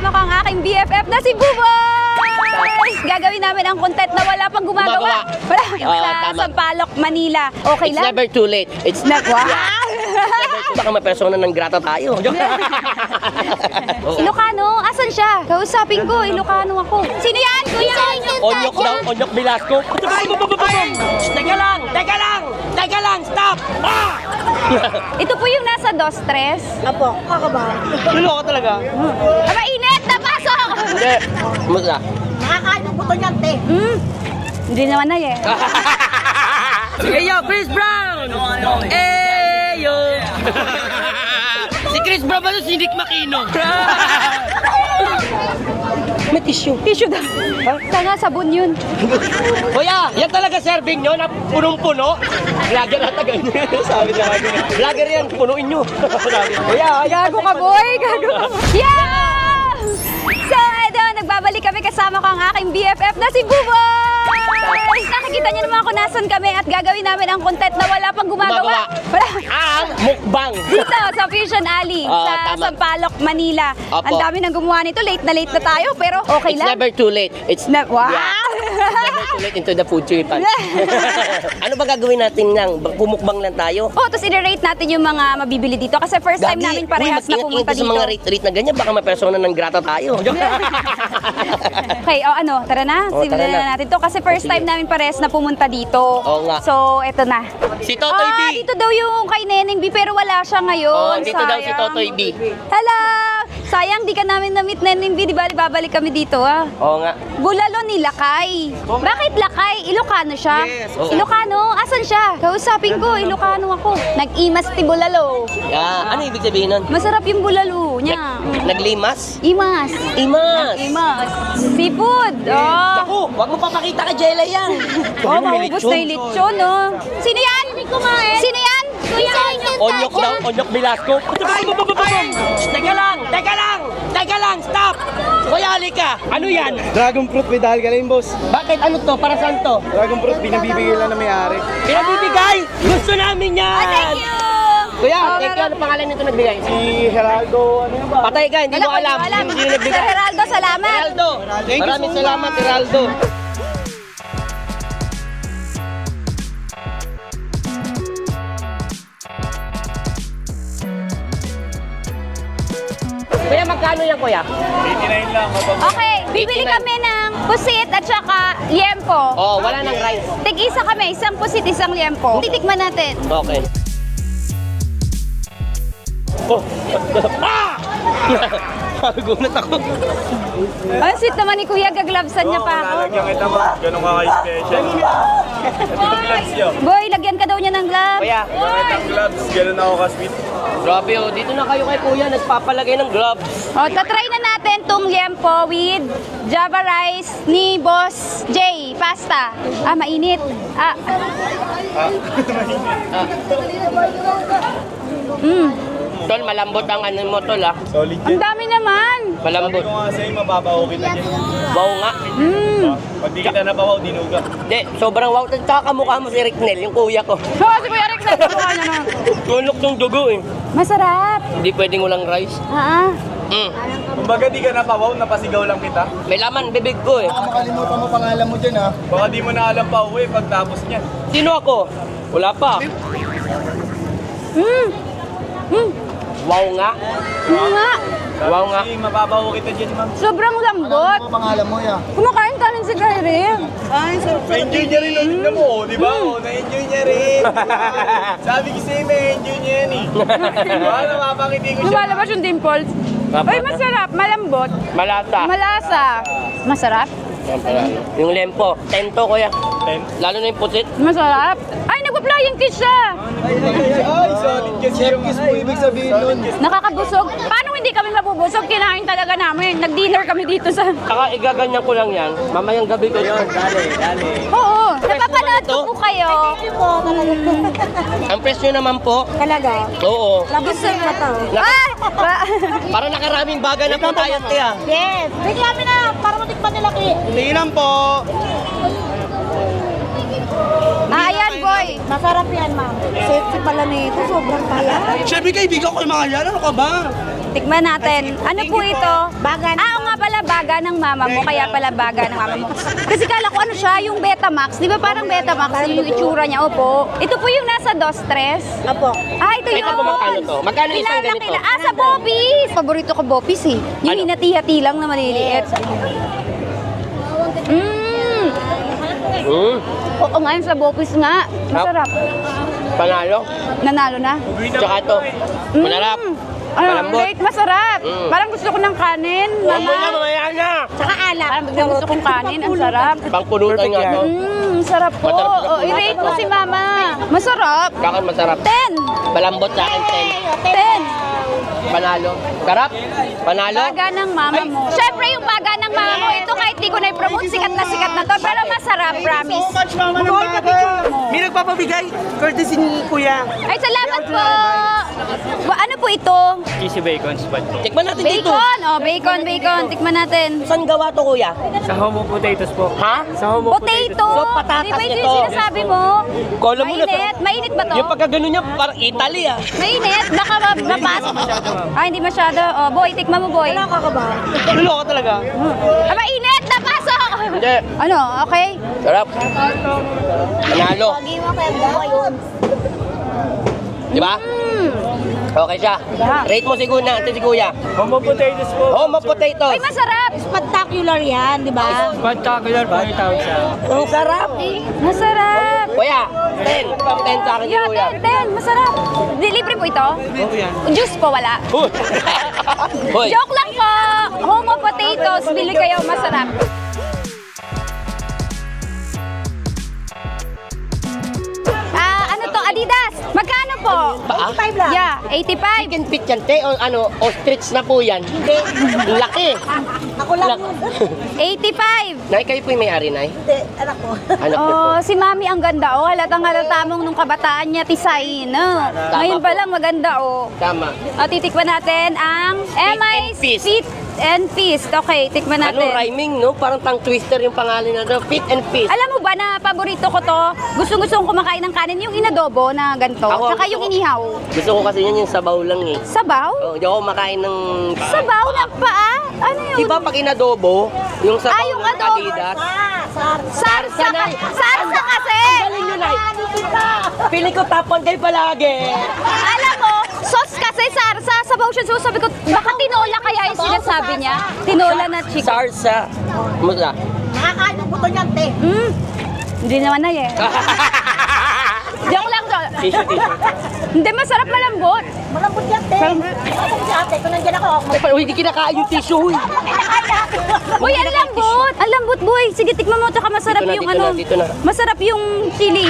kasama ko ang aking BFF na si Buboy! Gagawin namin ang content na wala pang gumagawa. Wala sa Sampaloc, Manila. Okay lang? It's never too late. It's never. Baka may persona ng grata tayo. Ilocano? Asan siya? Kausapin ko, Ilocano ako. Sino yan? Kuya! Onyok daw, Onyok Velasco. Teka lang, stop! Ito po yung nasa Dos Tres. Apo, kakabahan. Luloko ka talaga. Mainit! Napasok! Hindi. Musta? Nakakain ng buto niyan, te. Hindi naman na eh. Hey yo, Chris Brown! Hey yo! Si Chris Brown ba ito? Si Nick Makino? May tissue. Tissue daw. Tanga, sabon yun. Kuya, yan talaga serving nyo na punong-puno? Vlogger ata ganyan. Sabi na ganyan. Vlogger yan, punuin nyo. Kuya, gago ka boy, gago ka. Yeah! So, eto, nagbabalik kami kasama ko ang aking BFF na si Buboy! Nakikita niyo naman kung nasan kami at gagawin namin ang content na wala pang gumagawa. Ang mukbang. Dito, sa Fusion Alley, sa Sampaloc, Manila. Ang dami nang gumawa nito. Late na tayo, pero okay lang. It's never too late. It's wow! never too late into the food tripan. Ano ba gagawin natin nang pumukbang lang tayo? Oh, tapos i-rate natin yung mga mabibili dito kasi first time namin parehas na pumunta dito. Sa mga rate na ganyan, baka may persona ng grata tayo. Okay, ano, tara na. Simulan na natin to kasi first time namin parehas na pumunta dito. Oo nga. So, eto na. Si Totoy B. Dito daw yung kay Neneng B pero wala siya ngayon. Dito daw si Totoy B. Hello! Sayang, di ka namin na-meet Neneng B. Di ba, babalik kami dito, Oo nga. Bulalo ni Lakay. Bakit Lakay? Ilocano siya? Yes. Ilocano? Asan siya? Kausapin ko, Ilocano ako. Nag-imas ti bulalo. Ano ibig sabihin nun? Masarap yung bulalo niya. Naglimas? Imas. Imas. Imas. Seafood. Naku, wag mo papakita kay Jella yan. Maubos na yung lechon, Sino yan? Sino yan? Kuya, Onyok daw, Onyok Velasco. Teka lang, stop! Kuya, halika. Ano yan? Dragon fruit with alkaline, boss. Bakit? Ano to? Para saan to? Dragon fruit, binabibigay lang na may-ari. Pinabibigay? Gusto namin yan! Thank you! Kuya, thank you. Ano pangalan nito nagbigay? Si Geraldo, ano yun ba? Patay ka, hindi mo alam. Hindi nagbigay. Sir Geraldo, salamat! Geraldo, maraming salamat, Geraldo. Kuya, magkano yan, kuya? 89 lang. Okay, bibili kami ng pusit at saka liempo. Oh, wala nang rice. Tig-isa kami, isang pusit, isang liempo. Titikman natin. Okay. Oh! Ah! Nagulat ako. Ang sweet naman ni Kuya, gaglabsan niya pa ako. Lalagyan kita ba? Ganun ka ka-special. Ito gloves yun. Boy, lagyan ka daw niya ng gloves. Kuya. Itong gloves, ganun ako ka-sweet. Grabe oh, dito na kayo kay kuya, nagpapalagay ng gloves. O, tatry na natin tong liempo with Java rice ni Boss J. Pasta. Mainit. Tol, malambot ang ano mo, tol, Solid Ang yan. dami naman. Malambot. Sabi ko nga sa'yo, mababaw kita dyan. Wow nga. Pag di kita nabawaw, dinuga. Hindi, sobrang wow. Tsaka kamukha mo si Rick Nel, yung kuya ko. Si Kuya Rex, nagkakuha niya na. Tunok ng dugo eh. Masarap. Hindi pwedeng walang rice. Kumbaga di ka nabawaw, napasigaw lang kita. May laman, bibig ko eh. Baka makalimutan mo pangalan mo dyan, ha? Baka di mo na alam pa uwi pagtapos niyan. Sino ako? Wala pa. Wow nga. Wow nga. Kasi mababaw kita dyan, ma'am. Sobrang lambot. Pangalan mo, ya. Kumakain ka rin si Kyrie. Na-enjoy niya rin, tignan mo, di ba? Na-enjoy niya rin. Sabi ko sa'yo, na-enjoy niya yan eh. Wala, mapakiti ko siya. Lumalabas yung dimples. Ay, masarap. Malambot. Malasa. Malasa. Masarap. Yung lempo, tento kuya. Lalo na yung pusit. Masarap. Ay, nagpa-flying kiss siya. Ay, solid kasi yung kiss mo, ibig sabihin nun. Nakakabusog. Paano hindi kami mabubusog? Kinain talaga namin. Nag-dinner kami dito sa... Saka igaganyan ko lang yan. Mamayang gabi ko yun. Dali. Oo. Napapanood ko po kayo. Ang presyo naman po. Talaga? Oo. Gusto mo to? Ay! Para nakaraming bagay na po tayo, tiya. Yes. Bigyan kami na para matikman nila ki. Hindi lang po. Ayan, boy. Masarap yan, ma'am. Safety pala nito. Sobrang pala. Siyempre kaibigan ko yung mga yan, ano ka ba? Tikman natin. Ano po ito? Bagan. Ang baga ng mama mo, kaya pala baga ng mama mo. Kasi kala ko ano siya, yung Betamax. Di ba parang Betamax yung itsura niya? Opo. Ito po yung nasa Dostres. Apo. Ah, ito yung... Ito po magkano to? Magkano isang Kilala, ganito? Ah, sa Bopis! Paborito ko Bopis eh. Yung Ano? hinati-hati lang na maliliit. Oo nga, yung sa Bopis nga. Masarap. Panalo. Nanalo na. Tsaka ito. Manarap. Malambot. Wait, masarap. Parang gusto ko ng kanin, Huwag mo na, mama. mamaya na. Saka alak. Parang biglang gusto kong kanin, ang sarap. Pangpulutan nga to. Sarap po. Masarap na Oh, i-rate mo si mama. Masarap. Kakan masarap. 10. Malambot sa akin, 10. Panalo. Sarap. Panalo. Baga ng mama mo. Siyempre yung baga ng mama mo, ito kahit di ko na-promote, sikat na to. Pero masarap, promise. Mama ng baga. May nagpapabigay. Courtesy ni Kuya. Ay, salamat po. Ano po ito? Cheesy bacon spot po. Tikman natin dito. Bacon. Oh, bacon. Tikman natin. Saan gawa to, kuya? Sa homo potatoes po. Ha? Sa homo Potato. So, patatas Di ba ito ito. yung sinasabi mo? Kala mo na. Mainit. Mainit ba to? Yung pagkagano niya, parang Italy ah. Mainit. Baka mapasok. Ay, hindi masyado. Oh, boy, tikman mo, boy. Wala ka ba? Luloko talaga. Ah, mainit. Napasok. Hindi. Ano? Okay. Sarap. Panalo. Pagi mo kaya buhay yun. Di ba? Okay siya. Rate mo si kuya. Homo potatoes po. Homo potatoes. Ay, masarap. Spectacular yan, di ba? Spectacular po yung tawag siya. Ang sarap. Masarap. Kuya, 10. 10 sa akin si Yeah, kuya. 10. Masarap. Libre po ito? Oo yan. Juice po, wala. Hoy. Joke lang po. Homo potatoes. Bili kayo, masarap. Ano to? Adidas. Magkano po? Paa? 85 lang. Yeah, 85. Chicken feet yan, te. O ano, ostrich na po yan. Hindi. Laki. Ako lang yun. 85. Nay, kayo po yung may-ari, Nay? Hindi, anak ko. Anak ko po. Oh, si Mami ang ganda oh. Halatang halata mong nung kabataan niya tisain. No? Ngayon pa lang maganda oh. Tama. O, titikman natin ang and MI's Feast. Feet and Feast. Okay, tikman Ano, natin. rhyming, no? Parang tongue twister yung pangalan na to. Fit and Feast. Alam mo ba na paborito ko to? Gusto kong kumakain ng kanin, yung inadobo na ganito, Ako, tsaka gusto yung ko- inihaw. Gusto ko kasi yan yung sabaw lang eh. Sabaw? Oh, di ako makain ng... Sabaw ng paa? Ano yun? Di ba pag inadobo, yung sabaw Ah, yung ng adobo. Adidas? Sarsa, sarsa kasi! Galing yun, Nay. Pili ko top 1 kayo palagi. Alam mo, sauce kasi sarsa, sabaw siya. So sabi ko, baka tinola kaya yung sinasabi niya? Tinola na chicken. Sarsa. Musta? Nakakain ng buto niyan, te. Hindi naman na eh. Joke lang to. Tissue. Hindi, masarap malambot. Malambot yan, te. Ako si ate, kung nandiyan ako, Uy, hindi kinakain yung tissue. Uy. Uy, ang lambot! Ang lambot, boy. Sige, tikman mo. Tsaka masarap Dito na, yung dito ano. na, dito na. Masarap yung chili.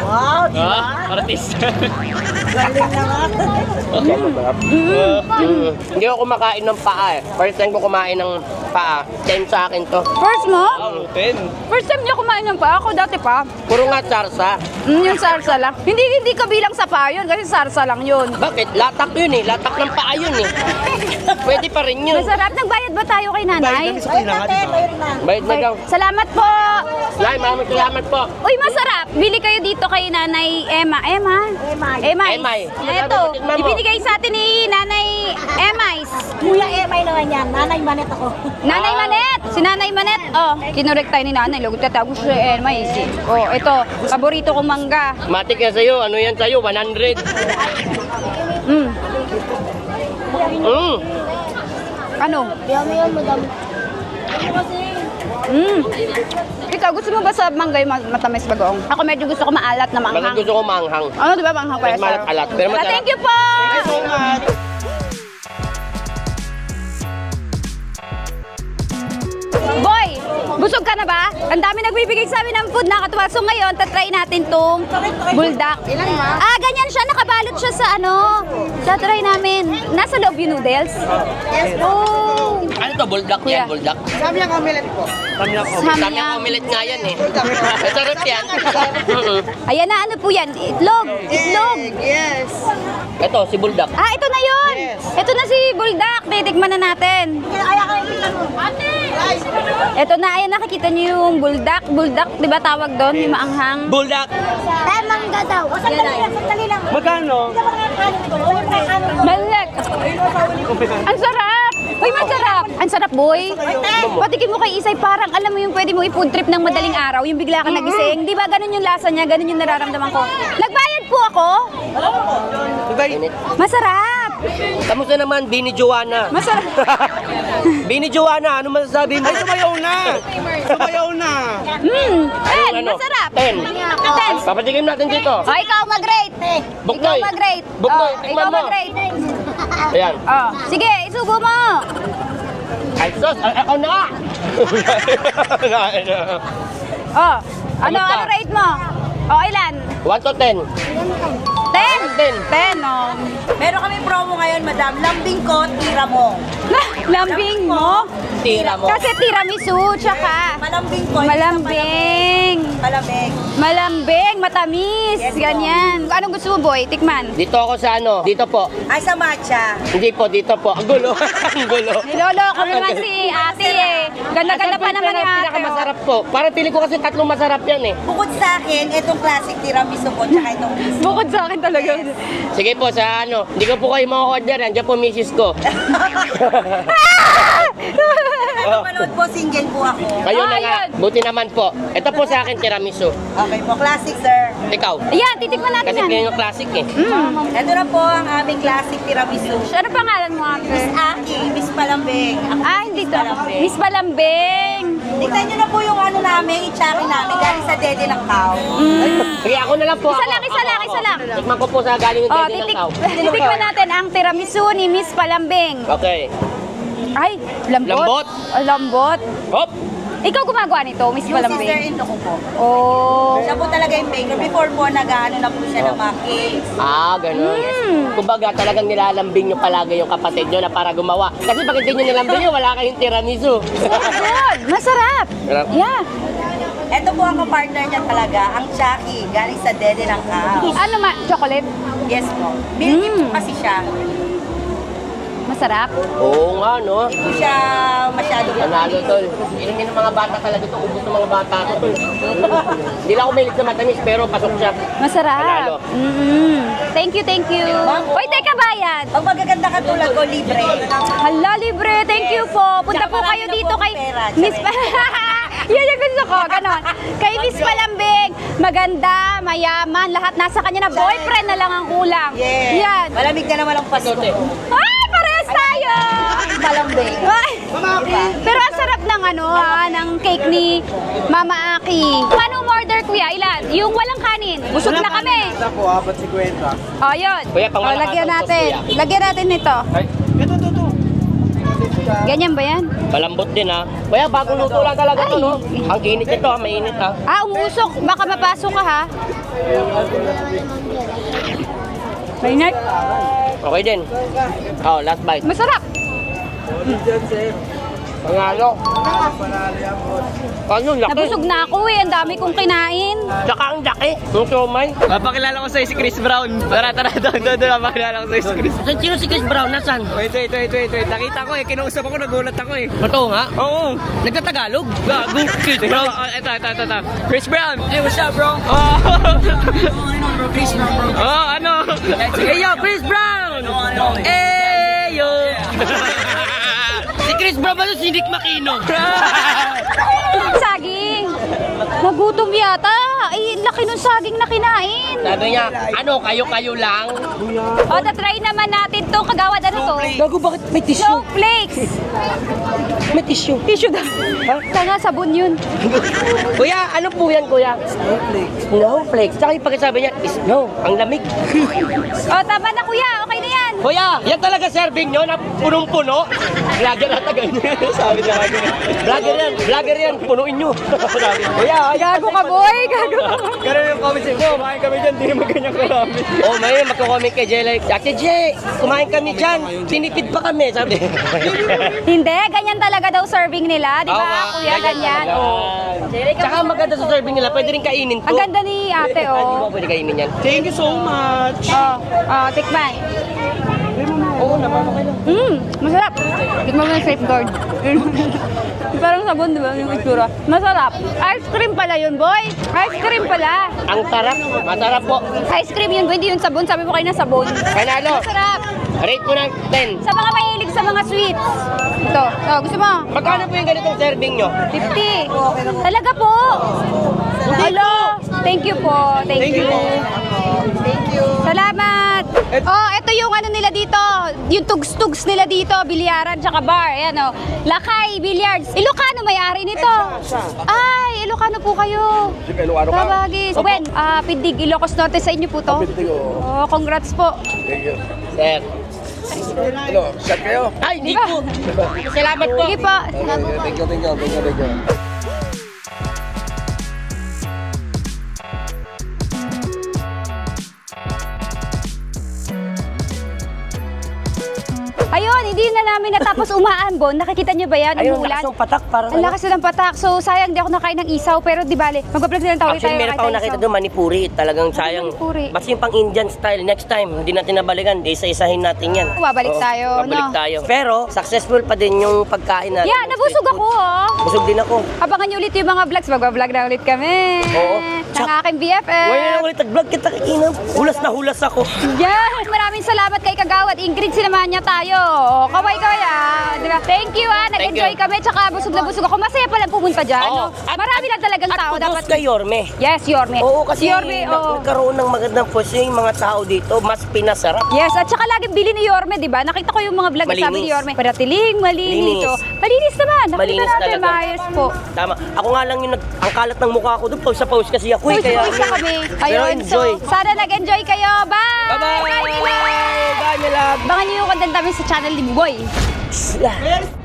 wow, di ba? Artist. Galing na nga. Hindi ako kumakain ng paa eh. First time ko kumain ng paa. 10 sa akin to. First mo? Oh, 10. First time niya kumain ng pa. Ako dati pa. Puro nga sarsa. Yung sarsa lang. Hindi kabilang sa pa yun kasi sarsa lang yun. Bakit? Latak yun eh. Latak ng paa yun eh. Pwede pa rin yun. Masarap. Nagbayad ba tayo kay nanay? Ayun na, te. Mayroon na. Bayad na daw. Salamat po. Nay, maraming salamat po. Uy, masarap. Bili kayo dito kay nanay Emma. Emay. Ito. Tingnan mo. Ibinigay sa atin ni nanay Emay. Kuya Emay naman yan. Nanay Manet ako. Nanay Manet! Si Nanay Manet, oh, kinorek tayo ni Nanay. Lagot tatago siya eh, may isip. Oh, ito, paborito kong mangga. Matik yan sa'yo. Ano yan sa'yo? 100. Ano? Yummy yan, madam. Ikaw, gusto mo ba sa mangga yung matamis bagoong? Ako medyo gusto ko maalat na Bakit manghang. gusto ko manghang? Ano, di ba manghang kaya Mas malat-alat, pero masarap. Thank you po! Boy, busog ka na ba? Ang dami nagbibigay sa amin ng food, nakatuwa. So ngayon, tatry natin tong buldak. Ah, ganyan siya, nakabalot siya sa ano. Tatry namin. Nasa loob yung noodles? Yes. Oh. Ano to? Buldak Kuya. yan? Buldak? Sabi ang omelette po. Samyang omelette nga yan eh. Masarap yan. Ayan na, ano po yan? Itlog. Itlog. Yes. Ito, si buldak. Ah, ito na yun. Ito na si buldak. Titikman na natin. Kaya ka yung ano. Ate! Ito na, ayan, nakikita niyo yung buldak. Buldak, di ba tawag doon? Yung maanghang. Buldak! Tayo mangga daw. O, sandali lang, sandali lang. Magkano? Hindi ka makakain ko. Wala makakain ko. Malek. Ang sarap. boy. Patikin mo kay Isay, parang alam mo yung pwede mo i-food trip ng madaling araw, yung bigla ka nagising. Di ba ganun yung lasa niya, ganun yung nararamdaman ko. Nagbayad po ako. Masarap. Kamusta naman, Bini Joanna? Masarap. Bini Joanna, ano masasabi mo? Ay, sumayaw na! Sumayaw na! Ten, Ano? masarap. 10. Ten. Papatikim natin dito. Oh, ikaw mag-rate. Buknoy. Ikaw mag-rate. Buknoy, Oh, tikman ikaw mo. mag-rate. Ayan. Oh, sige, isugo mo. Ay, sos, ako na! Oh, ano Kamusta? ano rate mo? Oh, ilan? 1 to 10. 10. 10, oh. Meron kami promo ngayon, madam. Lambing ko, tira mo. Lambing mo? Tira mo. Kasi tiramisu, tsaka Malambing ko. malambing. Malamig. Malambing, matamis, Yes, po. ganyan. Anong gusto mo, boy? Tikman. Dito ako sa ano, dito po. Ay, sa matcha. Hindi po, dito po. Ang gulo. Ang gulo. Nilolo ko naman si ate eh. Ganda-ganda pa naman ni ate. Pinakamasarap po. Para pili ko kasi tatlong masarap yan eh. Bukod sa akin, itong classic tiramisu ko, tsaka itong biscuit. Bukod sa akin talaga. Sige po, sa ano, hindi ko po kayo mga-order. Andiyan po misis ko. Ano manood po, single po ako. Kayo na nga. Ayun. Buti naman po. Ito po sa akin, tiramisu. Okay po, classic, sir. Ikaw. Ayan, titikman natin Kasi yan. pinag yung classic eh. Ito na po ang aming classic tiramisu. Ano pangalan mo, ate? Aki, Miss Palambing. Ako, Ah, hindi to. Palambing. Miss Balambing. Tignan nyo na po yung ano namin, i-chaki namin, galing sa Dede ng Cow. Sige, ako na lang po. Isa ako. lang, isa lang, Ako. isa lang. Tikman ko po sa galing yung Oh, dede ng tao. titikman natin ang tiramisu ni Miss Palambing. Okay. Ay, lambot. Lambot? Oh, lambot. Hop! Ikaw gumagawa nito, Miss Yung Palambing? sister-in-law ko po. Oh. Siya po talaga yung baker. Before po, nag-ano na po siya ng mga cakes. Ah, ganun. Kumbaga, talagang nilalambing nyo palagi yung kapatid nyo na para gumawa. Kasi pag hindi nyo nilambing nyo, wala kayong tiramisu. Good. Masarap. Sarap. Yeah. Ito po ang partner niya talaga, ang Chucky, galing sa Dede ng Cow. Ano ma? Chocolate? Yes po. Milky po kasi siya. Masarap. Oo nga, no? Hindi siya masyado Panalo, tol. Inumin ng mga bata talaga ito. Ubus ng mga bata ko, tol. Hindi lang ako mahilig sa matamis, pero pasok siya. Masarap. Panalo. Thank you, thank you. Uy, teka, bayad. Pag magaganda ka tulad ko, libre. Hala, libre. Thank you po. Punta Tsaka po kayo marami na dito po kay akong pera, Miss tsaka Yan yung gusto ko, ganon. Kay Miss Palambing, maganda, mayaman, lahat nasa kanya na. Boyfriend na lang ang kulang. Yes. Yan. Malamig na naman ang pasto. Ay, parehas tayo! Malambing. Ay, pero ang sarap ng ano ng cake ni Mama Aki. Paano order, kuya? Ilan? Yung walang kanin. Busog na kami. Ito po, 4.50. Oh, yun. Kuya, pang malakas lagyan ang sauce, natin. kuya. Lagyan natin nito. Ito. Ganyan ba yan? Malambot din, ha? Kuya, bagong luto lang talaga ito, no? Ang kinit ito, ha? Mainit, ha? Ah, umuusok. Baka mapasok ka, ha? Mainit. Okay din. Oh, last bite. Masarap. Panalo. Ano, laki. Nabusog na ako eh. Ang dami kong kinain. Tsaka ang laki. Yung siomay. Papakilala ko sa'yo si Chris Brown. Tara, doon, papakilala ko sa'yo si Chris. Sino si Chris Brown? Nasaan? Wait. Nakita ko eh, kinausap ako, nagulat ako eh. Totoo nga? Oo. Nagtatagalog? Gago. Chris Brown. Ito. Chris Brown. Hey, what's up, bro? Oh. Chris Brown, bro. Oh, ano? Hey, yo, Chris Brown! Hey, yo! Si Chris Brown ba ito? Si Nick Makino? Saging. Nagutom yata. Ay, laki nung saging na kinain. Sabi niya, ano, kayo-kayo lang? O, try naman natin to. Kagawad ano to? Gago, bakit may tissue? Snowflakes. May tissue. Tissue daw. Tanga, sabon yun. Kuya, ano po yan, kuya? Snowflakes. Tsaka yung pagkasabi niya, snow, ang lamig. O, tama na kuya. Okay na yan. Kuya, yan talaga serving nyo na punong-puno? Vlogger na tagal niya. Sabi niya lagi. Vlogger yan, punuin nyo. Sabi, kuya, Gago ka, boy. Gago ka. Ganun yung comment mo, kumain kami dyan, di naman ganyan karami. oh, may magko-comment kay Jay like, Ate Jay, kumain kami dyan. Tinipid pa kami, sabi. Hindi, ganyan talaga daw serving nila. Di Oo ba, nga, kuya? Ganyan. talaga. Oh. Tsaka maganda sa serving nila, pwede rin kainin to. Ang ganda ni ate, Ay, di ba oh. pwede kainin yan? Thank you so much. Oh, tikman. Oo naman, okay lang. Masarap. Tikman mo yung safeguard. Parang sabon, di ba? Yung itsura. Masarap. Ice cream pala yun, boy. Ice cream pala. Ang sarap, masarap po. Ice cream yun, boy. Hindi yung sabon. Sabi mo kayo na sabon. Panalo. Masarap. Rate mo ng 10. Sa mga mahilig sa sa mga sweets. Ito, gusto mo? Magkano po yung ganitong serving nyo? 50. Talaga po? Hello. Thank you po. Thank you. Salamat. Oh, ito yung ano nila dito. Yung tugs-tugs nila dito. Bilyaran tsaka bar. Ayan o. Lakay, billiards. Ilocano may-ari nito. Ay, Ilocano po kayo. Ilocano ka? Kabagis. Wen, Pindig, Ilocos Norte sa inyo po to. Oh, congrats po. Sir. Ano, shot kayo? Ay, hindi po. Salamat po. Sige po. Thank you. Ayun, hindi na namin natapos umaambon. Nakikita niyo ba yan? Ayun, Umuulan. lakas ng patak. Parang Ang lakas ng patak. So, sayang, di ako nakain ng isaw. Pero di bale, mag-vlog na lang tayo. Actually, meron pa ako nakita doon, manipuri. Talagang sayang. manipuri? Basta yung pang Indian style. Next time, hindi natin nabalikan. Di isa-isahin natin yan. Babalik tayo, Babalik no? tayo. Pero, successful pa din yung pagkain natin. Yeah, nabusog ako, oh. Busog din ako. Abangan niyo ulit yung mga vlogs. Mag-vlog na ulit kami. Oo. Ng aking BFF. Ngayon na ulit nag-vlog kita kakinam. Hulas na hulas ako. Yes! Maraming salamat kay Kagawad. Ingrid, sinamahan niya tayo. Kaway-kaway, diba? Thank you, Nag-enjoy kami. Tsaka busog na busog ako. Masaya palang pumunta dyan, Oo. no? Marami lang talagang tao. At Dapat... kay Yorme. Yes, Yorme. Oo, kasi Si Yorme, oo. nagkaroon ng magandang pwesto yung mga tao dito. Mas pinasarap. Yes, at saka laging bili ni Yorme, di ba? Nakita ko yung mga vlog Malinis. sabi ni Yorme. Paratiling, malinis. Linis. Oh. Malinis naman. Nakita Malinis natin, talaga. maayos po. Tama. Ako nga lang yung ang kalat ng mukha ko doon. Pause sa pause kasi ako. Uy, siya kami. Pero Ayun, enjoy. so, sana nag-enjoy kayo. Bye! Bye-bye! Bye, Milad! Bye, Milad! Abangan niyo yung content namin sa channel ni Boy. Yeah.